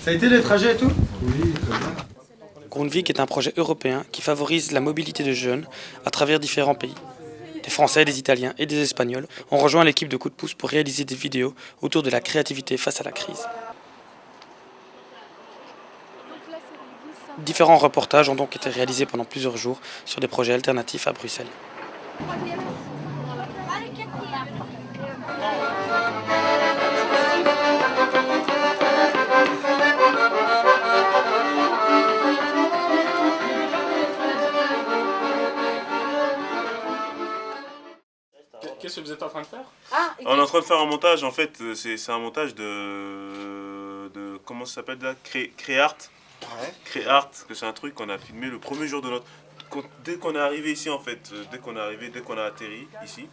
Ça a été les trajets et tout? Grundvik est un projet européen qui favorise la mobilité de jeunes à travers différents pays. Des Français, des Italiens et des Espagnols ont rejoint l'équipe de Coup de pouce pour réaliser des vidéos autour de la créativité face à la crise. Différents reportages ont donc été réalisés pendant plusieurs jours sur des projets alternatifs à Bruxelles. Qu'est-ce que vous êtes en train de faire? On est en train de faire un montage, en fait, c'est un montage comment ça s'appelle là? Créart. Ouais. Créart, que c'est un truc qu'on a filmé le premier jour de notre... Dès qu'on est arrivé ici, en fait, dès qu'on a atterri ici,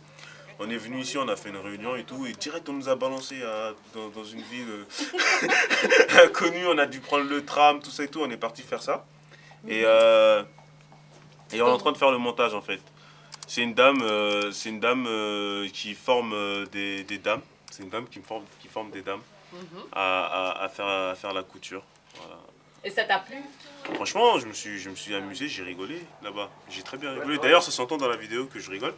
on est venu ici, on a fait une réunion et tout, et direct on nous a balancé dans une ville inconnue, on a dû prendre le tram, tout ça et tout, on est parti faire ça. Et on est en train de faire le montage, en fait. C'est une dame qui forme des dames. C'est une dame qui forme des dames à faire la couture. Voilà. Et ça t'a plu? Franchement, je me suis amusé, j'ai rigolé là-bas. J'ai très bien rigolé. D'ailleurs, ça s'entend dans la vidéo que je rigole.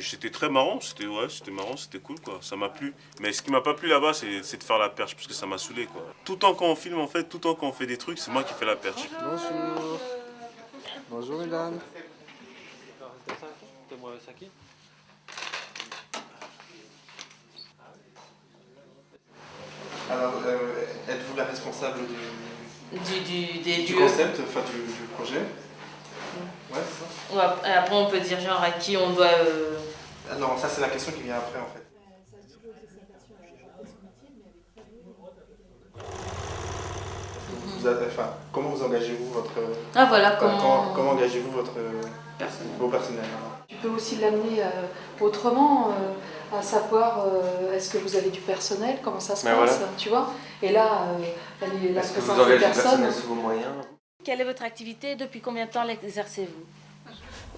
C'était très marrant, c'était marrant, c'était cool quoi. Ça m'a plu. Mais ce qui m'a pas plu là-bas, c'est de faire la perche parce que ça m'a saoulé quoi. Tout le temps quand on filme en fait, tout le temps quand on fait des trucs, c'est moi qui fais la perche. Bonjour. Bonjour mesdames. Alors, êtes-vous la responsable Des du lieux. concept, enfin du projet? Ouais, c'est ça. Ouais, après, on peut dire genre à qui on doit. Ah non, ça c'est la question qui vient après en fait. Comment vous engagez-vous votre... Ah voilà, comment engagez-vous vos personnels? Tu peux aussi l'amener autrement, à savoir est-ce que vous avez du personnel, comment ça se passe, voilà. tu vois. Et là, la Est-ce que vous présence des engagez le personnes. personnel sous vos moyens? Quelle est votre activité? Depuis combien de temps l'exercez-vous?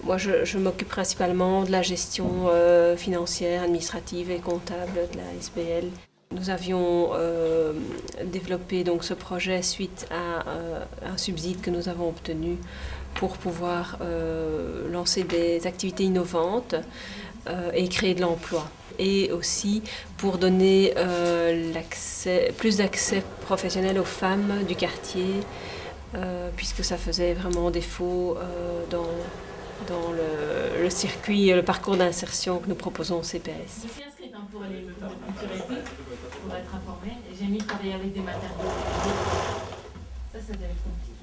Moi, je m'occupe principalement de la gestion financière, administrative et comptable de la SBL. Nous avions développé donc ce projet suite à un subside que nous avons obtenu pour pouvoir lancer des activités innovantes et créer de l'emploi. Et aussi pour donner plus d'accès professionnel aux femmes du quartier, puisque ça faisait vraiment défaut dans le circuit, le parcours d'insertion que nous proposons au CPS. Je suis inscrite pour les cultures éthiques, pour être informée. J'ai mis travailler avec des matériaux. Ça doit être compliqué.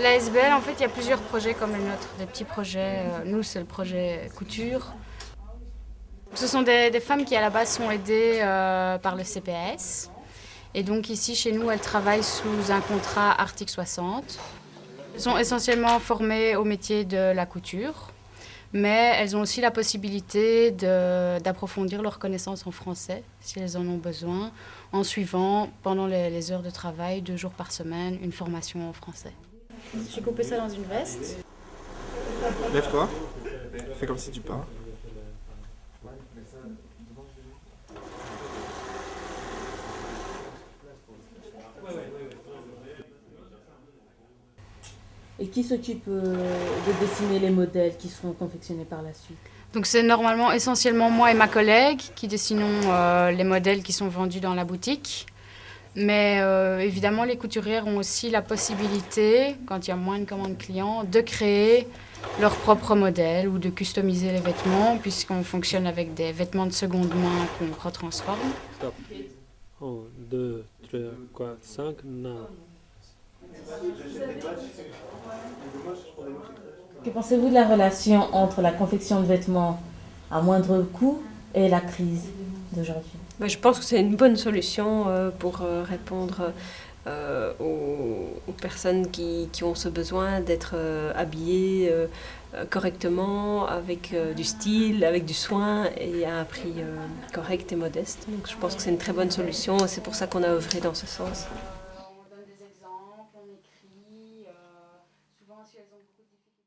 La SBL, en fait, il y a plusieurs projets comme le nôtre, des petits projets. Nous, c'est le projet couture. Ce sont des femmes qui, à la base, sont aidées par le CPS. Et donc, ici, chez nous, elles travaillent sous un contrat article 60. Elles sont essentiellement formées au métier de la couture, mais elles ont aussi la possibilité d'approfondir leurs connaissances en français, si elles en ont besoin, en suivant, pendant les heures de travail, 2 jours par semaine, une formation en français. J'ai coupé ça dans une veste. Lève-toi. Fais comme si tu pars. Et qui s'occupe de dessiner les modèles qui seront confectionnés par la suite? Donc c'est normalement essentiellement moi et ma collègue qui dessinons les modèles qui sont vendus dans la boutique. Mais évidemment, les couturières ont aussi la possibilité, quand il y a moins de commandes clients, de créer leurs propres modèles ou de customiser les vêtements, puisqu'on fonctionne avec des vêtements de seconde main qu'on retransforme. Stop. 1, 2, 3, 4, 5, non. Que pensez-vous de la relation entre la confection de vêtements à moindre coût et la crise d'aujourd'hui? Je pense que c'est une bonne solution pour répondre aux personnes qui ont ce besoin d'être habillées correctement, avec du style, avec du soin et à un prix correct et modeste. Donc je pense que c'est une très bonne solution et c'est pour ça qu'on a œuvré dans ce sens. On donne des exemples, on écrit, souvent si elles ont beaucoup de difficultés.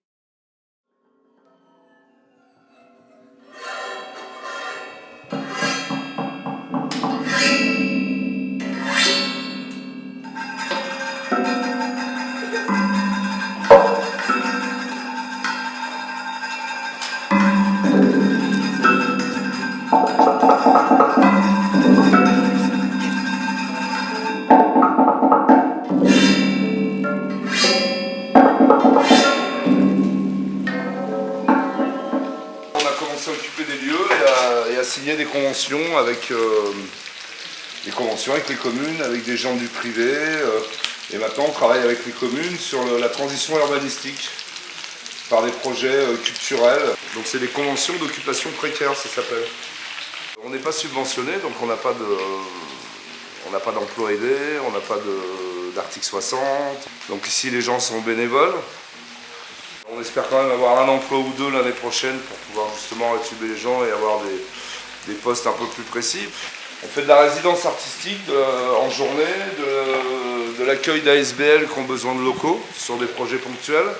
conventions avec les communes, avec des gens du privé. Et maintenant, on travaille avec les communes sur la transition urbanistique par des projets culturels. Donc c'est des conventions d'occupation précaire, ça s'appelle. On n'est pas subventionné, donc on n'a pas d'emploi aidé, on n'a pas d'article 60. Donc ici, les gens sont bénévoles. On espère quand même avoir un emploi ou deux l'année prochaine pour pouvoir justement rétuber les gens et avoir des postes un peu plus précis. On fait de la résidence artistique en journée, de l'accueil d'ASBL qui ont besoin de locaux sur des projets ponctuels.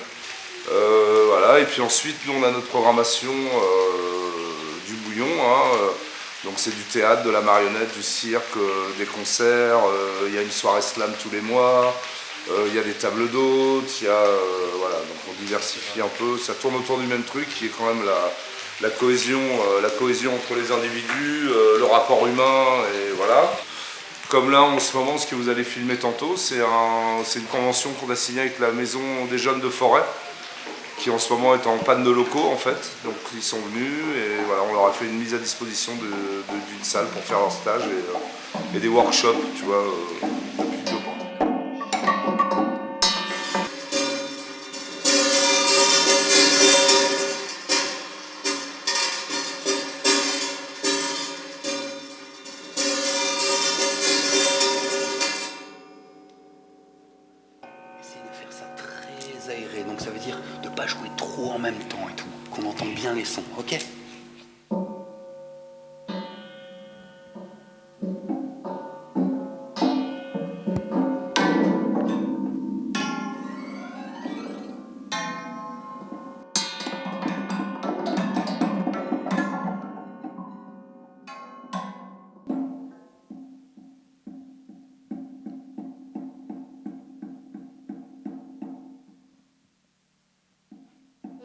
Voilà. Et puis ensuite, nous on a notre programmation du bouillon. Donc c'est du théâtre, de la marionnette, du cirque, des concerts. Il y a une soirée slam tous les mois. Il y a des tables d'hôtes. Voilà. Donc on diversifie un peu. Ça tourne autour du même truc qui est quand même la cohésion entre les individus, le rapport humain, et voilà. Comme là en ce moment, ce que vous allez filmer tantôt, c'est une convention qu'on a signée avec la Maison des Jeunes de Forêt, qui en ce moment est en panne de locaux en fait. Donc ils sont venus et voilà, on leur a fait une mise à disposition d'une salle pour faire leur stage et des workshops, tu vois, depuis 2 mois. Aéré, donc ça veut dire de pas jouer trop en même temps et tout, qu'on entende bien les sons, ok?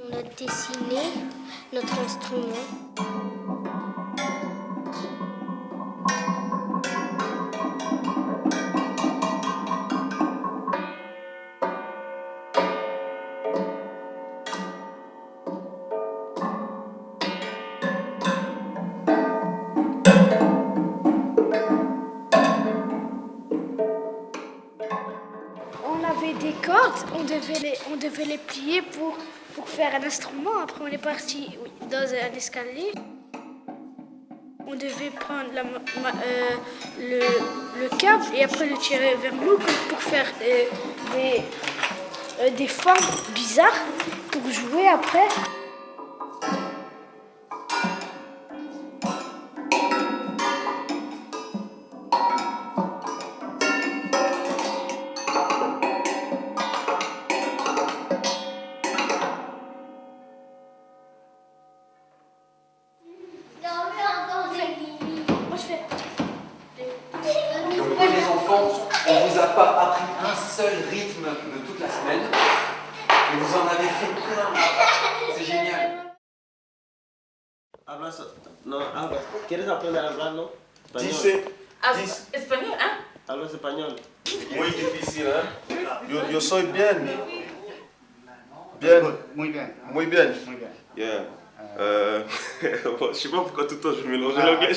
On a dessiné notre instrument. On avait des cordes, on devait les plier pour faire un instrument. Après, on est parti dans un escalier. On devait prendre le câble et après le tirer vers nous pour faire des formes bizarres pour jouer après. Donc les enfants, on vous a pas appris un seul rythme de toute la semaine et vous en avez fait plein. C'est génial. ¿Quieres aprender a hablar, no? Dice. Espagnol, hein? Hablas español. Muy difícil, hein? Yo soy bien. Muy bien. Muy bien. Muy bien. Yeah. Je sais pas pourquoi tout le temps je mélange l'anglais.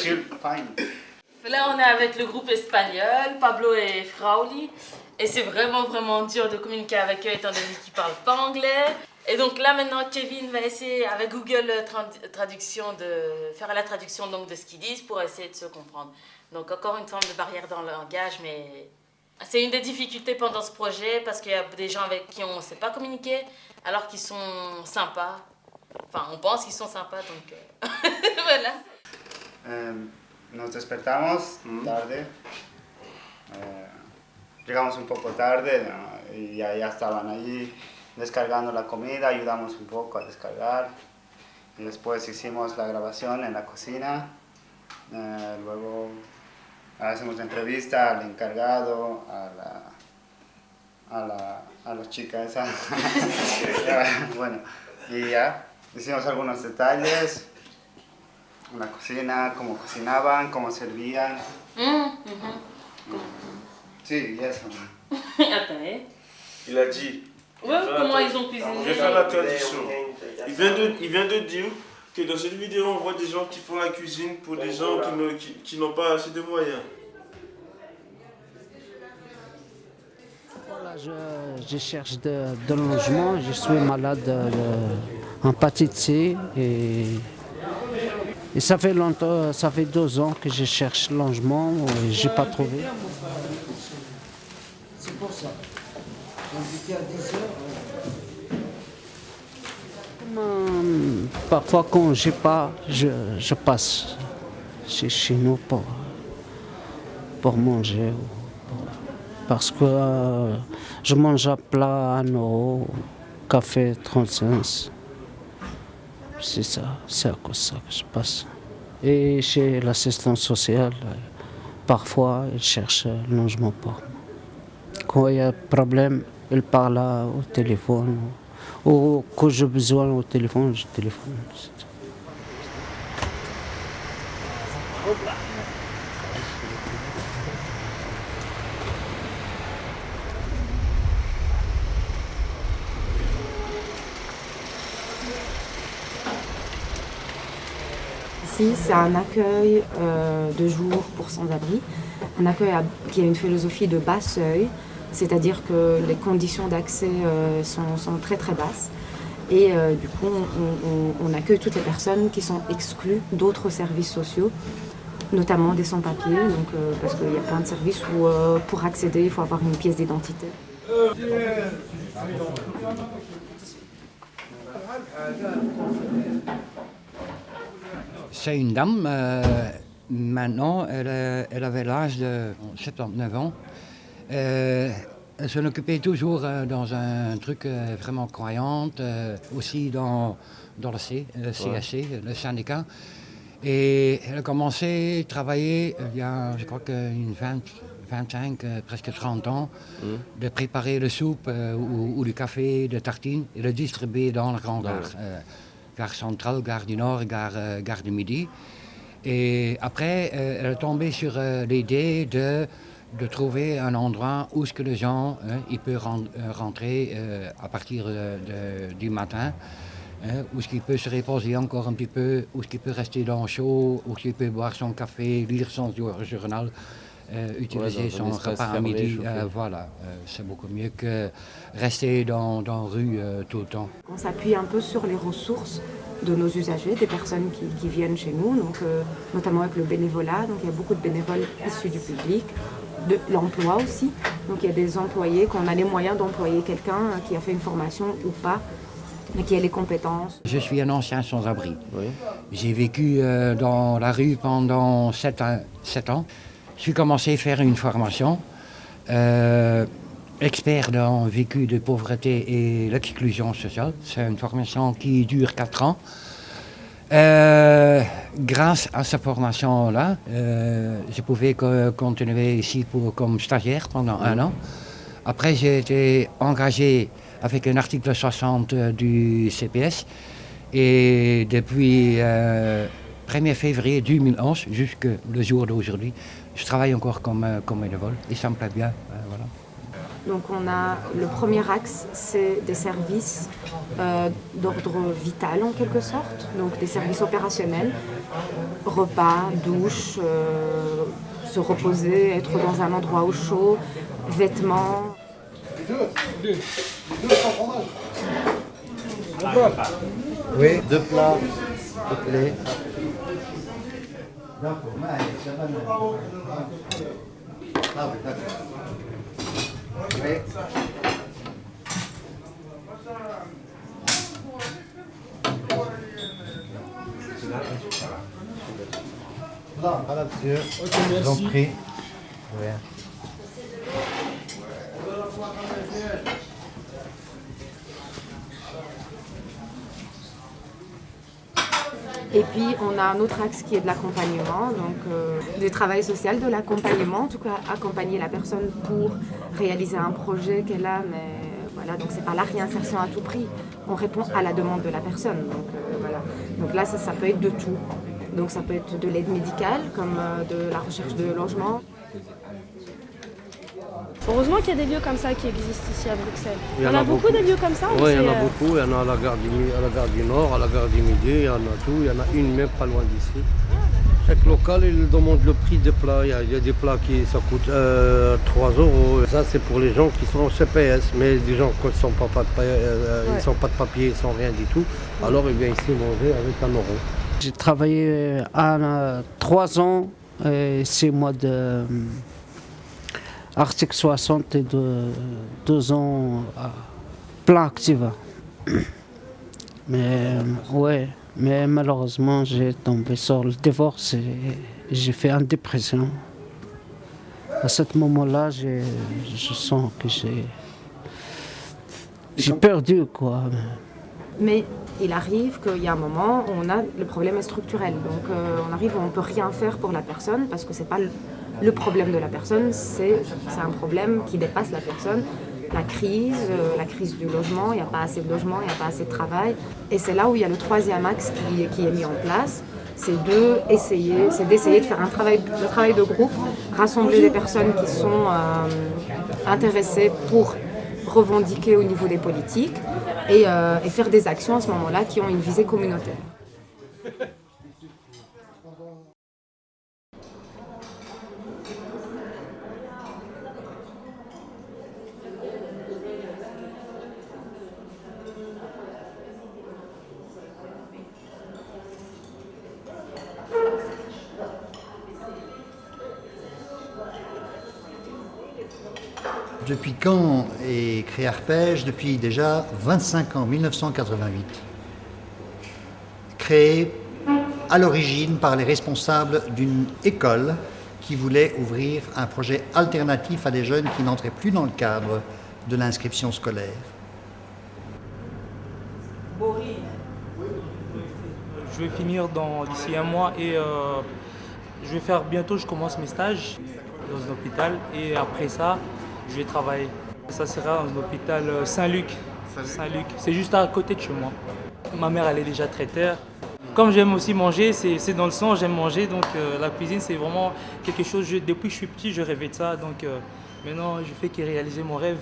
Là, on est avec le groupe espagnol, Pablo et Frauli. Et c'est vraiment dur de communiquer avec eux étant donné qu'ils ne parlent pas anglais. Et donc là, maintenant, Kevin va essayer avec Google Traduction de faire la traduction donc, de ce qu'ils disent pour essayer de se comprendre. Donc encore une forme de barrière dans le langage, mais c'est une des difficultés pendant ce projet parce qu'il y a des gens avec qui on ne sait pas communiquer alors qu'ils sont sympas. Enfin, on pense qu'ils sont sympas, donc voilà. Nos despertamos tarde, llegamos un poco tarde, ¿no? Y ya estaban allí descargando la comida, ayudamos un poco a descargar y después hicimos la grabación en la cocina, luego hacemos la entrevista al encargado, a la chica esa, bueno, y ya hicimos algunos detalles. En la cocina, cómo cocinaban, cómo servían. Sí, y eso. Attends, hein? Il a dit. Ouais, comment ils ont cuisiné. Je vais faire la traduction. Il vient de dire que dans cette vidéo, on voit des gens qui font la cuisine pour des gens qui n'ont pas assez de moyens. Voilà, je cherche de logement, je suis malade en hépatite C et ça fait longtemps, ça fait 2 ans que je cherche logement et je n'ai pas trouvé. C'est pour ça. Invité à 10 heures. Parfois quand je n'ai pas, je passe chez nous pour manger. Parce que je mange à plat 1 €, café 35. C'est ça, c'est à cause de ça que je passe. Et chez l'assistance sociale, parfois, ils cherchent un logement pour moi. Quand il y a un problème, ils parlent au téléphone. Ou quand j'ai besoin au téléphone, je téléphone. Ici, c'est un accueil de jour pour sans-abri, un accueil qui a une philosophie de bas seuil, c'est-à-dire que les conditions d'accès sont très très basses. Et du coup, on accueille toutes les personnes qui sont exclues d'autres services sociaux, notamment des sans-papiers, parce qu'il y a plein de services où pour accéder, il faut avoir une pièce d'identité. C'est une dame, maintenant, elle avait l'âge de 79 ans. Elle s'en occupait toujours dans un truc vraiment croyante, aussi dans le CSC, le syndicat. Et elle a commencé à travailler il y a, je crois, 25, presque 30 ans, de préparer le soupe ou du café, de tartines, et de distribuer dans la grande gare. Gare centrale, gare du Nord, gare du Midi. Et après, elle est tombée sur l'idée de trouver un endroit où ce que les gens ils peuvent rentrer à partir du matin, où ce qu'il peut se reposer encore un petit peu, où ce qu'il peut rester dans le chaud, où il peut boire son café, lire son journal, utiliser son repas à midi. Voilà, c'est beaucoup mieux que rester dans la rue tout le temps. On s'appuie un peu sur les ressources de nos usagers, des personnes qui viennent chez nous, donc, notamment avec le bénévolat. Donc, il y a beaucoup de bénévoles issus du public, de l'emploi aussi. Donc il y a des employés, qu'on a les moyens d'employer quelqu'un qui a fait une formation ou pas, mais qui a les compétences. Je suis un ancien sans-abri. Oui. J'ai vécu dans la rue pendant 7 ans. J'ai commencé à faire une formation, expert dans le vécu de pauvreté et l'exclusion sociale. C'est une formation qui dure 4 ans. Grâce à cette formation-là, je pouvais continuer ici comme stagiaire pendant 1 an. Après, j'ai été engagé avec un article 60 du CPS. Et depuis 1er février 2011 jusqu'au jour d'aujourd'hui, je travaille encore comme bénévole et ça me plaît bien. Voilà. Donc on a le premier axe, c'est des services d'ordre vital en quelque sorte, donc des services opérationnels, repas, douche, se reposer, être dans un endroit au chaud, vêtements. Les deux sans fromage. Oui, 2 plats, complet. D'accord, Là, monsieur. Ok, merci. Je vous en prie. Ouais. Et puis on a un autre axe qui est de l'accompagnement, donc du travail social, de l'accompagnement, en tout cas accompagner la personne pour réaliser un projet qu'elle a, mais voilà, donc c'est pas la réinsertion à tout prix, on répond à la demande de la personne, donc voilà. Donc là ça peut être de tout, donc ça peut être de l'aide médicale comme de la recherche de logement. Heureusement qu'il y a des lieux comme ça qui existent ici à Bruxelles. Il y en a beaucoup des lieux comme ça. Oui, il y en a beaucoup. Il y en a à la gare du Nord, à la gare du Midi, il y en a tout. Il y en a une même pas loin d'ici. Chaque local, il demande le prix des plats. Il y a des plats qui ça coûte 3 €. Ça, c'est pour les gens qui sont au CPS. Mais des gens qui ne sont pas de papier, sans rien du tout, alors ils viennent ici manger avec 1 €. J'ai travaillé à 3 ans et 6 mois de Article 60 et 2 ans à plein activa. Mais malheureusement, j'ai tombé sur le divorce et j'ai fait une dépression. À ce moment-là, je sens que j'ai perdu, quoi. Mais il arrive qu'il y a un moment où le problème est structurel. Donc on arrive où on ne peut rien faire pour la personne parce que ce n'est pas le problème de la personne, c'est un problème qui dépasse la personne. La crise du logement, il n'y a pas assez de logement, il n'y a pas assez de travail. Et c'est là où il y a le 3e axe qui est mis en place, c'est d'essayer de faire le travail de groupe, rassembler des personnes qui sont intéressées pour revendiquer au niveau des politiques et faire des actions à ce moment-là qui ont une visée communautaire. Depuis quand est créé Arpège? Depuis déjà 25 ans, 1988. Créé à l'origine par les responsables d'une école qui voulait ouvrir un projet alternatif à des jeunes qui n'entraient plus dans le cadre de l'inscription scolaire. Je vais finir d'ici 1 mois et je vais faire bientôt, je commence mes stages dans un hôpital et après ça, je vais travailler. Ça sera dans l'hôpital Saint-Luc. C'est juste à côté de chez moi. Ma mère, elle est déjà traiteur. Comme j'aime aussi manger, c'est dans le sang, j'aime manger. Donc la cuisine, c'est vraiment quelque chose, depuis que je suis petit, je rêvais de ça. Donc maintenant, je fais que réaliser mon rêve.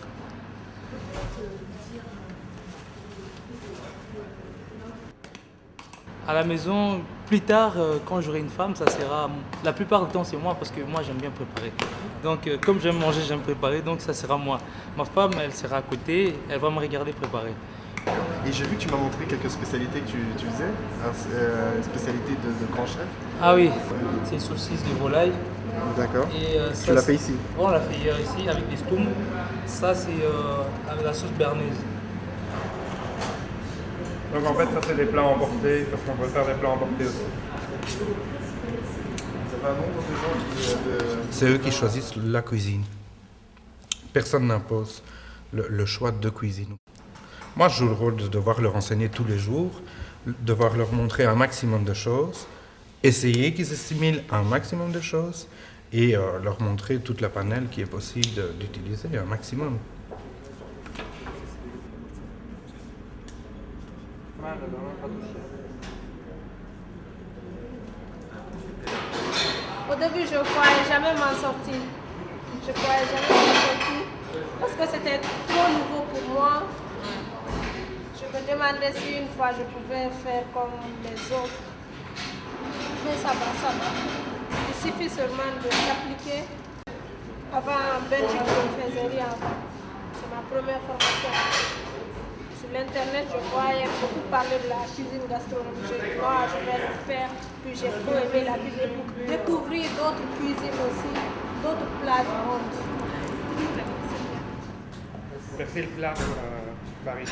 À la maison, plus tard, quand j'aurai une femme, ça sera... La plupart du temps, c'est moi, parce que moi, j'aime bien préparer. Donc, comme j'aime manger, j'aime préparer, donc ça sera moi. Ma femme, elle sera à côté, elle va me regarder préparer. Et j'ai vu que tu m'as montré quelques spécialités que tu faisais, une spécialité de grand chef. Ah oui, c'est une saucisse de volaille. D'accord. Tu l'as fait ici? On l'a fait hier ici, avec des stoums. Ça, c'est avec la sauce bernaise. Donc en fait, ça c'est des plats emportés, parce qu'on peut faire des plats emportés aussi. C'est eux qui choisissent la cuisine. Personne n'impose le choix de cuisine. Moi, je joue le rôle de devoir leur enseigner tous les jours, devoir leur montrer un maximum de choses, essayer qu'ils assimilent un maximum de choses et leur montrer toute la panel qui est possible d'utiliser un maximum. Au début, je ne croyais jamais m'en sortir. Parce que c'était trop nouveau pour moi. Je me demandais si une fois je pouvais faire comme les autres. Mais ça va. Il suffit seulement de s'appliquer. Avant, en Belgique, je ne faisais rien. C'est ma première formation. Sur l'internet, je voyais beaucoup parler de la cuisine gastronomique. Moi, je vais le faire. Puis j'ai trop aimé la cuisine pour découvrir d'autres cuisines aussi, d'autres plats du monde. Percer le plat, Paris.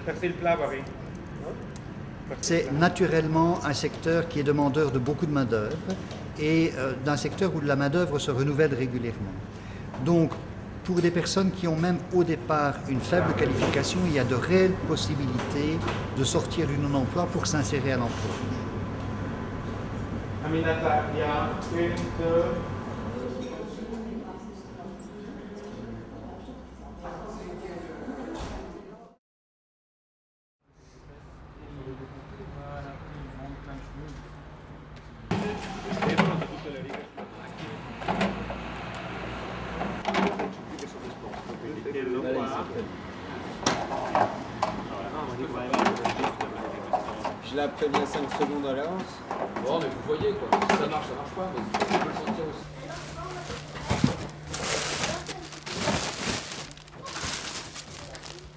Percer le plat, Paris. C'est naturellement un secteur qui est demandeur de beaucoup de main-d'œuvre et d'un secteur où la main-d'œuvre se renouvelle régulièrement. Donc, pour des personnes qui ont même au départ une faible qualification, il y a de réelles possibilités de sortir du non-emploi pour s'insérer à l'emploi. Aminata, il y a une, deux... Je la préviens 5 secondes à l'avance. Bon, mais vous voyez quoi, si ça marche pas, mais vous pouvez le sentir aussi.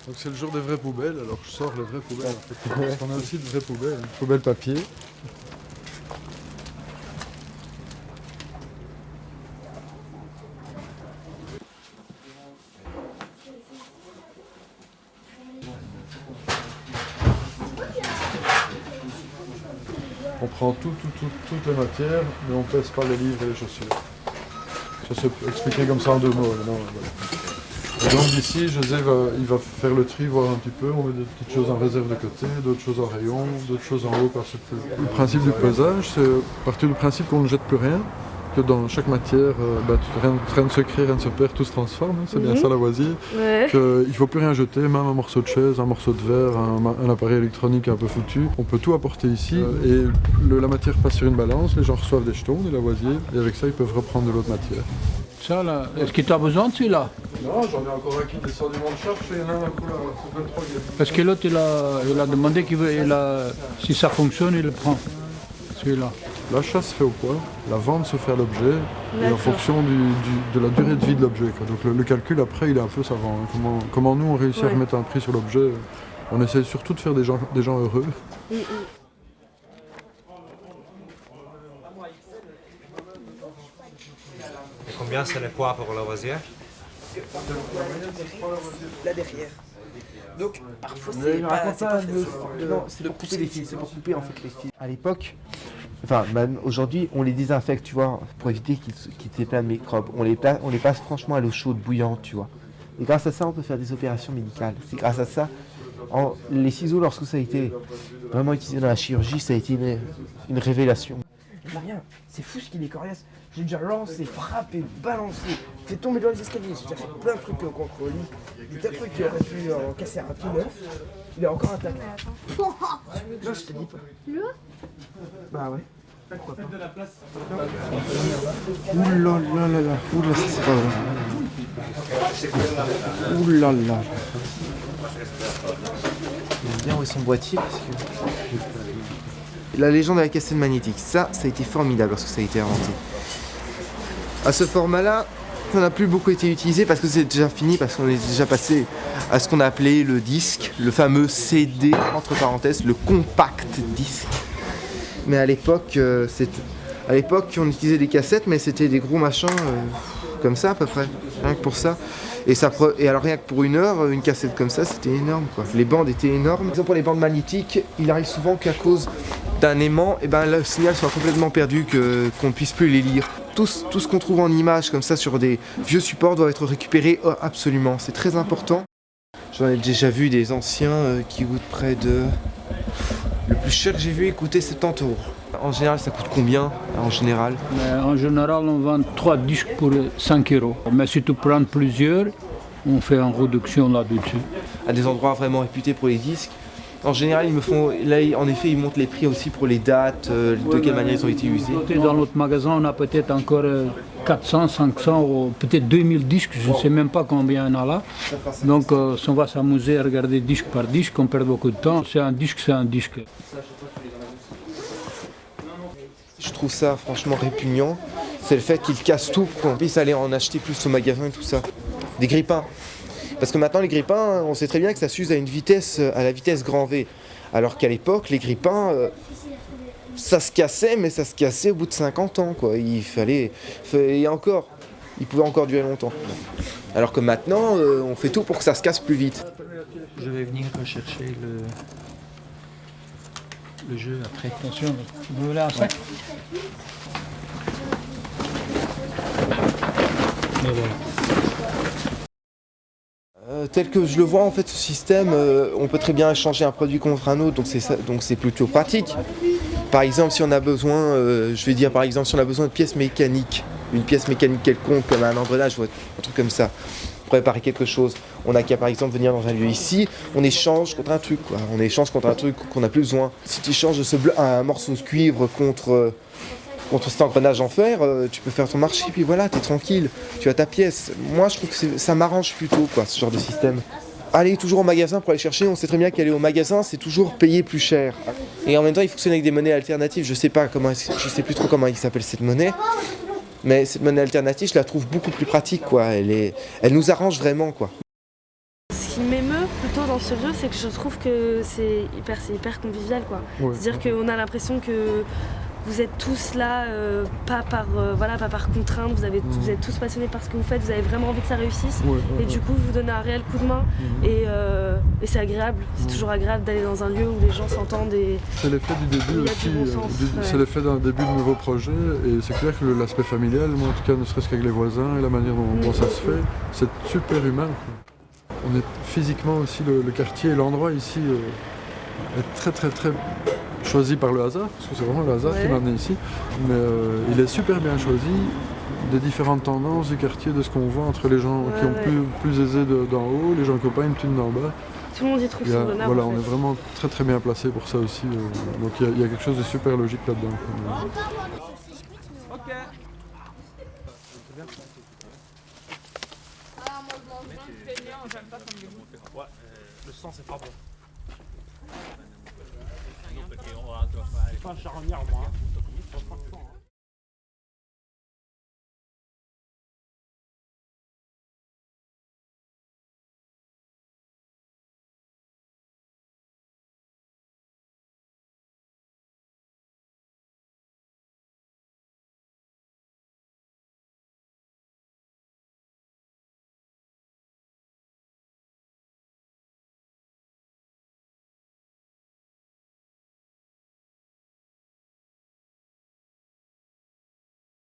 Donc c'est le jour des vraies poubelles, alors je sors les vraies poubelles en fait. Parce qu'on a aussi de vraies poubelles, poubelles papier. On prend toutes les matières, mais on ne pèse pas les livres et les chaussures. Ça c'est expliqué comme ça en 2 mots. Non, voilà. Et donc ici, José il va faire le tri, voir un petit peu, on met des petites choses en réserve de côté, d'autres choses en rayon, d'autres choses en haut parce que le principe du pesage, c'est partir du principe qu'on ne jette plus rien, que dans chaque matière, rien ne se crée, rien ne se perd, tout se transforme, hein, c'est bien ça Lavoisier, qu'il ne faut plus rien jeter, même un morceau de chaise, un morceau de verre, un appareil électronique un peu foutu, on peut tout apporter ici et la matière passe sur une balance, les gens reçoivent des jetons, des Lavoisier, et avec ça ils peuvent reprendre de l'autre matière. Ça là, est-ce que tu as besoin de celui-là? Non, j'en ai encore un qui descend du monde cherche et il y en a un coup là, c'est 23 guillemets. Parce que l'autre il a demandé si ça fonctionne, il le prend. Celui-là. L'achat se fait au poids, la vente se fait à l'objet et en fonction de la durée de vie de l'objet. Donc le calcul après il est un peu savant. Hein. Comment nous on réussit à remettre un prix sur l'objet, on essaie surtout de faire des gens heureux. Et combien c'est le poids pour Lavoisier? Là derrière. Donc parfois c'est pas c'est pour couper les fils, c'est pour couper en fait les fils. À l'époque, aujourd'hui on les désinfecte, tu vois, pour éviter qu'ils aient plein de microbes. On les passe franchement à l'eau chaude bouillante, tu vois. Et grâce à ça on peut faire des opérations médicales. C'est grâce à ça, les ciseaux lorsque ça a été vraiment utilisé dans la chirurgie, ça a été une révélation. Rien, c'est fou ce qu'il est coriace. J'ai déjà lancé, frappé, balancé, fait tomber dans les escaliers. J'ai déjà fait plein de trucs contre le lit. Des trucs qui auraient pu en casser un tout neuf. Il est encore intact. Non, je te dis pas. Là? Bah ouais. Pourquoi pas. Oulala, oulala, ça c'est pas vrai. Oulala. Il aime bien où est son boîtier parce que... La légende de la cassette magnétique, ça a été formidable lorsque ça a été inventé. À ce format-là, ça n'a plus beaucoup été utilisé parce que c'est déjà fini, parce qu'on est déjà passé à ce qu'on a appelé le disque, le fameux CD, entre parenthèses, le compact disque. Mais à l'époque, on utilisait des cassettes, mais c'était des gros machins comme ça à peu près, rien que pour ça. Et alors rien que pour 1 heure, une cassette comme ça, c'était énorme quoi. Les bandes étaient énormes. Par exemple pour les bandes magnétiques, il arrive souvent qu'à cause d'un aimant, le signal soit complètement perdu, qu'on ne puisse plus les lire. Tout ce qu'on trouve en images comme ça sur des vieux supports doit être récupéré absolument, c'est très important. J'en ai déjà vu des anciens qui coûtent près de... Le plus cher que j'ai vu coûtait 70 €. En général, ça coûte combien en général? En général, on vend 3 disques pour 5 €. Mais si tu prends plusieurs, on fait une réduction là-dessus. À des endroits vraiment réputés pour les disques, en général, là, en effet, ils montent les prix aussi pour les dates, de quelle manière ils ont été usés. Dans notre magasin, on a peut-être encore 400, 500 ou peut-être 2000 disques, je ne sais même pas combien il y en a là. Donc, si on va s'amuser à regarder disque par disque, on perd beaucoup de temps. C'est un disque, c'est un disque. Je trouve ça franchement répugnant, c'est le fait qu'ils cassent tout pour qu'on puisse aller en acheter plus au magasin et tout ça. Des grippins. Parce que maintenant les grippins, on sait très bien que ça s'use à la vitesse grand V. Alors qu'à l'époque, les grippins, ça se cassait, mais ça se cassait au bout de 50 ans quoi. Il pouvait encore durer longtemps. Alors que maintenant, on fait tout pour que ça se casse plus vite. Je vais venir rechercher le jeu après. Attention, vous voulez un sac? Tel que je le vois en fait ce système, on peut très bien échanger un produit contre un autre, donc c'est plutôt pratique. Par exemple si on a besoin, si on a besoin de pièces mécaniques, une pièce mécanique quelconque comme un engrenage ou un truc comme ça, pour réparer quelque chose, on n'a qu'à par exemple venir dans un lieu ici, on échange contre un truc quoi. On échange contre un truc qu'on n'a plus besoin. Si tu échanges un morceau de cuivre contre cet engrenage en fer, tu peux faire ton marché, puis voilà, t'es tranquille, tu as ta pièce. Moi, je trouve que ça m'arrange plutôt, quoi, ce genre de système. aller toujours au magasin pour aller chercher, on sait très bien qu'aller au magasin, c'est toujours payer plus cher. Et en même temps, il fonctionne avec des monnaies alternatives. Je sais plus trop comment il s'appelle cette monnaie. Mais cette monnaie alternative, je la trouve beaucoup plus pratique, quoi. Elle nous arrange vraiment, quoi. Ce qui m'émeut plutôt dans ce lieu, c'est que je trouve que c'est hyper convivial, quoi. Ouais. C'est-à-dire qu'on a l'impression que vous êtes tous là, pas par contrainte, vous êtes tous passionnés par ce que vous faites, vous avez vraiment envie que ça réussisse. Et du coup, vous donnez un réel coup de main. Et c'est agréable, c'est toujours agréable d'aller dans un lieu où les gens s'entendent. C'est l'effet du début aussi, c'est l'effet d'un début de nouveau projet. Et c'est clair que l'aspect familial, moi en tout cas, ne serait-ce qu'avec les voisins et la manière dont ça se fait, c'est super humain, quoi. On est physiquement aussi, le quartier et l'endroit ici est très choisi par le hasard, parce que c'est vraiment le hasard qui m'a amené ici, mais il est super bien choisi, des différentes tendances du quartier, de ce qu'on voit entre les gens qui ont plus aisé d'en haut, les gens qui n'ont pas une thune d'en bas. Tout le monde y trouve son bonheur. Voilà, en fait. on est vraiment très bien placé pour ça aussi, donc il y a quelque chose de super logique là-dedans. Ok. J'aime pas comme ouais, le sang c'est pas bon. Pas charnière moi.